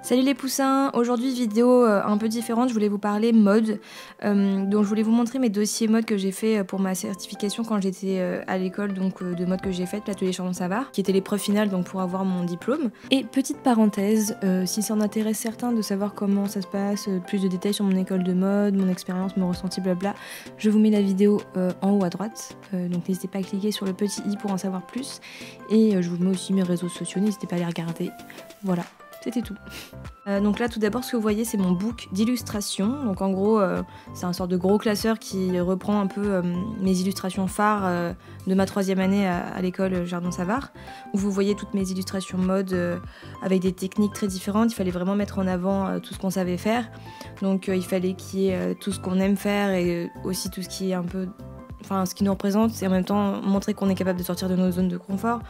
Salut les poussins, aujourd'hui vidéo un peu différente, je voulais vous parler mode, donc je voulais vous montrer mes dossiers mode que j'ai fait pour ma certification quand j'étais à l'école donc de mode que j'ai faite, l'atelier Chardon Savard, qui était l'épreuve finale donc pour avoir mon diplôme. Et petite parenthèse, si ça en intéresse certains de savoir comment ça se passe, plus de détails sur mon école de mode, mon expérience, mon ressenti, blabla, je vous mets la vidéo en haut à droite, donc n'hésitez pas à cliquer sur le petit i pour en savoir plus, et je vous mets aussi mes réseaux sociaux, n'hésitez pas à les regarder, voilà. C'était tout. Donc là tout d'abord ce que vous voyez c'est mon book d'illustration, donc en gros c'est un sort de gros classeur qui reprend un peu mes illustrations phares de ma 3e année à l'école Chardon Savard, où vous voyez toutes mes illustrations mode avec des techniques très différentes. Il fallait vraiment mettre en avant tout ce qu'on savait faire, donc il fallait qu'il y ait tout ce qu'on aime faire et aussi tout ce qui est un peu... Enfin, ce qui nous représente, et en même temps montrer qu'on est capable de sortir de nos zones de confort.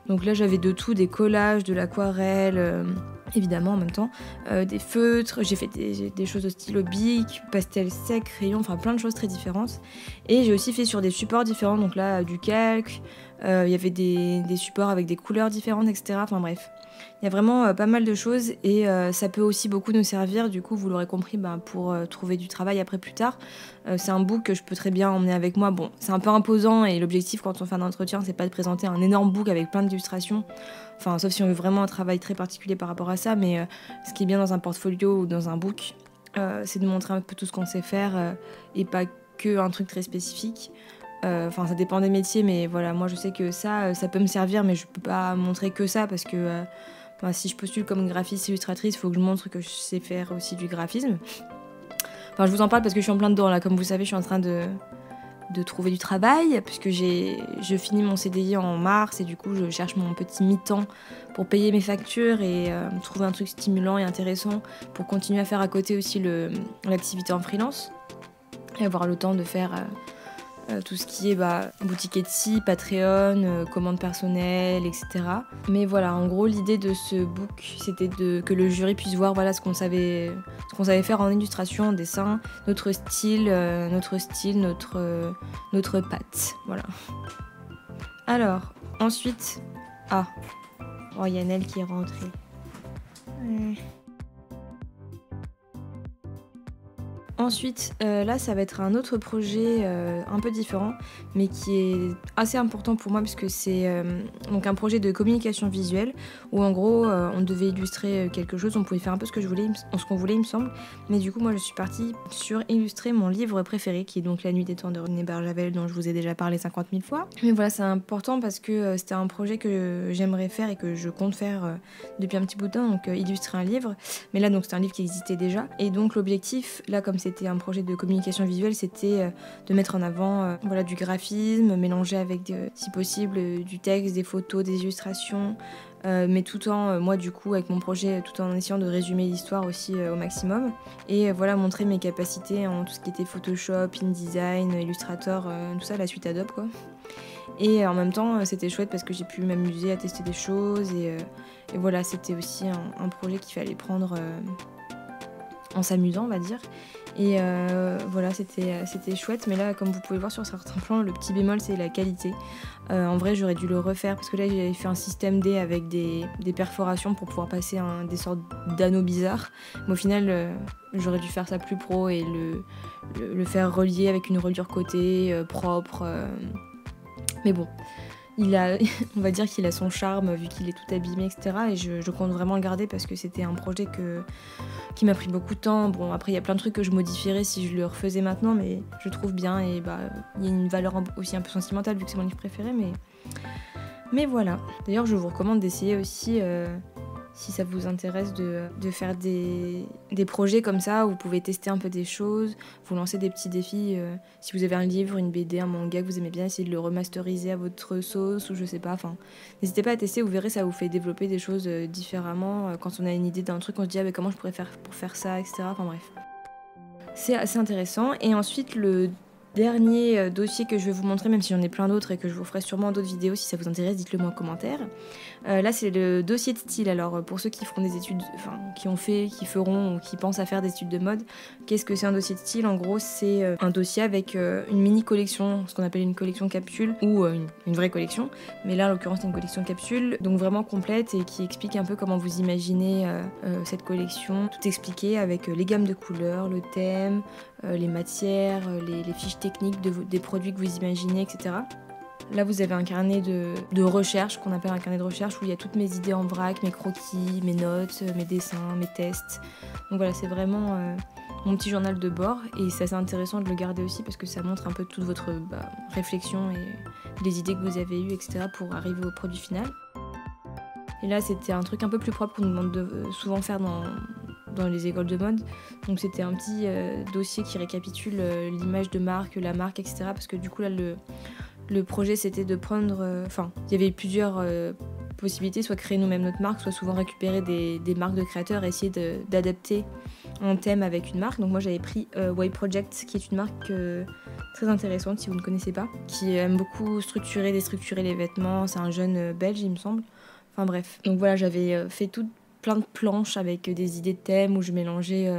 Donc là j'avais de tout, des collages, de l'aquarelle, évidemment en même temps, des feutres, j'ai fait des choses de stylo bic, pastel sec, crayon, enfin plein de choses très différentes. Et j'ai aussi fait sur des supports différents, donc là du calque, il y avait des supports avec des couleurs différentes, etc. Enfin bref. Il y a vraiment pas mal de choses et ça peut aussi beaucoup nous servir, du coup vous l'aurez compris, pour trouver du travail après plus tard. C'est un book que je peux très bien emmener avec moi. Bon, c'est un peu imposant et l'objectif quand on fait un entretien c'est pas de présenter un énorme book avec plein d'illustrations, enfin sauf si on veut vraiment un travail très particulier par rapport à ça, mais ce qui est bien dans un portfolio ou dans un book, c'est de montrer un peu tout ce qu'on sait faire et pas que un truc très spécifique. Enfin ça dépend des métiers, mais voilà, moi je sais que ça peut me servir, mais je peux pas montrer que ça parce que si je postule comme graphiste illustratrice, il faut que je montre que je sais faire aussi du graphisme. Enfin je vous en parle parce que je suis en plein dedans là, comme vous savez je suis en train de trouver du travail puisque je finis mon CDI en mars et du coup je cherche mon petit mi-temps pour payer mes factures et trouver un truc stimulant et intéressant pour continuer à faire à côté aussi l'activité en freelance et avoir le temps de faire tout ce qui est boutique Etsy, Patreon, commandes personnelles, etc. Mais voilà, en gros l'idée de ce book c'était que le jury puisse voir voilà, ce qu'on savait faire en illustration, en dessin, notre style, notre patte, voilà. Alors, ensuite... Ah, oh il y a Nel qui est rentrée. Ensuite, là ça va être un autre projet un peu différent, mais qui est assez important pour moi puisque c'est donc un projet de communication visuelle où en gros on devait illustrer quelque chose, on pouvait faire un peu ce qu'on voulait il me semble, mais du coup moi je suis partie sur illustrer mon livre préféré qui est donc La Nuit des Temps de René Barjavel dont je vous ai déjà parlé 50 000 fois. Mais voilà, c'est important parce que c'était un projet que j'aimerais faire et que je compte faire depuis un petit bout de temps, donc illustrer un livre. Mais là donc c'est un livre qui existait déjà et donc l'objectif là comme c'était un projet de communication visuelle, c'était de mettre en avant voilà, du graphisme, mélanger avec si possible du texte, des photos, des illustrations, mais tout en, moi du coup avec mon projet, tout en essayant de résumer l'histoire aussi au maximum et voilà montrer mes capacités en tout ce qui était Photoshop, InDesign, Illustrator, tout ça, la suite Adobe quoi. Et en même temps c'était chouette parce que j'ai pu m'amuser à tester des choses et voilà, c'était aussi un projet qu'il fallait prendre en s'amusant on va dire. Et voilà, c'était chouette, mais là, comme vous pouvez voir sur certains plans, le petit bémol, c'est la qualité. En vrai, j'aurais dû le refaire, parce que là, j'avais fait un système D avec des perforations pour pouvoir passer des sortes d'anneaux bizarres. Mais au final, j'aurais dû faire ça plus pro et le faire relier avec une reliure côté, propre. Mais bon, on va dire qu'il a son charme vu qu'il est tout abîmé, etc. Et je compte vraiment le garder parce que c'était un projet qui m'a pris beaucoup de temps. Bon, après, il y a plein de trucs que je modifierais si je le refaisais maintenant, mais je trouve bien et il y a une valeur aussi un peu sentimentale vu que c'est mon livre préféré, mais voilà. D'ailleurs, je vous recommande d'essayer aussi, si ça vous intéresse, de faire des projets comme ça où vous pouvez tester un peu des choses, vous lancer des petits défis. Si vous avez un livre, une BD, un manga que vous aimez bien, essayez de le remasteriser à votre sauce ou je sais pas. Enfin, n'hésitez pas à tester, vous verrez, ça vous fait développer des choses différemment. Quand on a une idée d'un truc, on se dit comment je pourrais faire pour faire ça, etc. Enfin bref. C'est assez intéressant. Et ensuite, le Dernier dossier que je vais vous montrer, même si j'en ai plein d'autres et que je vous ferai sûrement d'autres vidéos, si ça vous intéresse, dites-le moi en commentaire. Là c'est le dossier de style. Alors pour ceux qui feront des études, enfin qui ont fait, qui feront ou qui pensent à faire des études de mode, qu'est-ce que c'est un dossier de style? En gros c'est un dossier avec une mini collection, ce qu'on appelle une collection capsule ou une vraie collection, mais là en l'occurrence c'est une collection capsule, donc vraiment complète et qui explique un peu comment vous imaginez cette collection, tout expliqué avec les gammes de couleurs, le thème, les matières, les fiches techniques des produits que vous imaginez, etc. Là vous avez un carnet de recherche, qu'on appelle un carnet de recherche, où il y a toutes mes idées en vrac, mes croquis, mes notes, mes dessins, mes tests. Donc voilà, c'est vraiment mon petit journal de bord, et c'est assez intéressant de le garder aussi parce que ça montre un peu toute votre réflexion et les idées que vous avez eues, etc. pour arriver au produit final. Et là c'était un truc un peu plus propre qu'on nous demande de souvent faire dans les écoles de mode. Donc c'était un petit dossier qui récapitule l'image de marque, la marque, etc. Parce que du coup là le projet c'était de prendre... Enfin, il y avait plusieurs possibilités, soit créer nous-mêmes notre marque, soit souvent récupérer des marques de créateurs et essayer d'adapter un thème avec une marque. Donc moi j'avais pris Y Project, qui est une marque très intéressante si vous ne connaissez pas, qui aime beaucoup structurer, déstructurer les vêtements. C'est un jeune belge il me semble. Enfin bref. Donc voilà, j'avais fait plein de planches avec des idées de thèmes où je mélangeais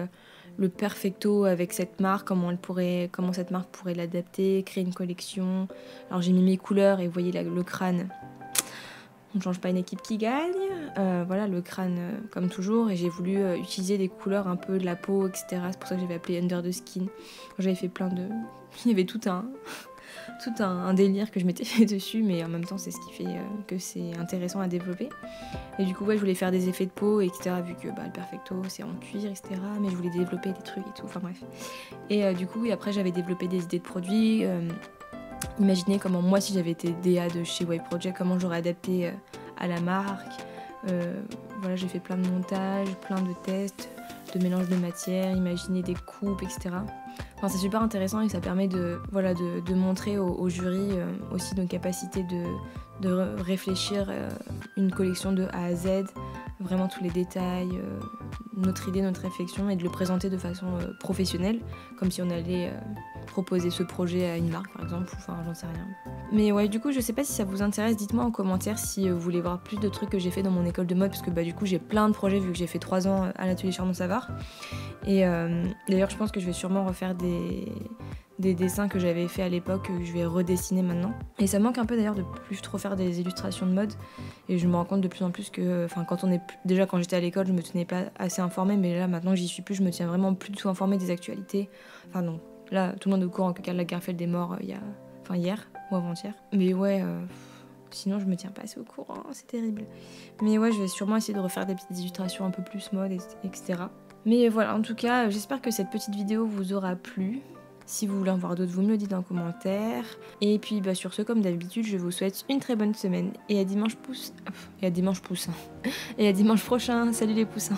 le perfecto avec cette marque, comment cette marque pourrait l'adapter, créer une collection. Alors j'ai mis mes couleurs et vous voyez là, le crâne. On ne change pas une équipe qui gagne. Voilà, le crâne comme toujours, et j'ai voulu utiliser des couleurs un peu de la peau, etc. C'est pour ça que j'avais appelé Under the Skin. J'avais fait plein de... Il y avait tout un délire que je m'étais fait dessus, mais en même temps c'est ce qui fait que c'est intéressant à développer. Et du coup ouais, je voulais faire des effets de peau, etc. vu que le perfecto c'est en cuir, etc. Mais je voulais développer des trucs et tout, enfin bref. Et du coup après j'avais développé des idées de produits. Imaginez comment moi, si j'avais été DA de chez Y Project, comment j'aurais adapté à la marque. Voilà, j'ai fait plein de montages, plein de tests, de mélange de matières, imaginer des coupes, etc. Enfin, c'est super intéressant et ça permet de montrer au jury aussi nos capacités de réfléchir une collection de A à Z, vraiment tous les détails, notre idée, notre réflexion, et de le présenter de façon professionnelle, comme si on allait proposer ce projet à une marque par exemple, enfin j'en sais rien. Mais ouais, du coup je sais pas si ça vous intéresse, dites-moi en commentaire si vous voulez voir plus de trucs que j'ai fait dans mon école de mode, parce que du coup j'ai plein de projets vu que j'ai fait 3 ans à l'atelier Chardon-Savart. Et d'ailleurs je pense que je vais sûrement refaire des dessins que j'avais fait à l'époque, que je vais redessiner maintenant. Et ça manque un peu d'ailleurs de plus trop faire des illustrations de mode, et je me rends compte de plus en plus que, déjà quand j'étais à l'école je me tenais pas assez informée, mais là maintenant que j'y suis plus, je me tiens vraiment plus du tout informée des actualités. Enfin non, là tout le monde est au courant que Karl Lagerfeld est mort hier ou avant-hier. Mais ouais, sinon je me tiens pas assez au courant, c'est terrible. Mais ouais, je vais sûrement essayer de refaire des petites illustrations un peu plus mode, etc. Mais voilà, en tout cas, j'espère que cette petite vidéo vous aura plu. Si vous voulez en voir d'autres, vous me le dites en commentaire. Et puis sur ce, comme d'habitude, je vous souhaite une très bonne semaine. Et à dimanche prochain. Salut les poussins.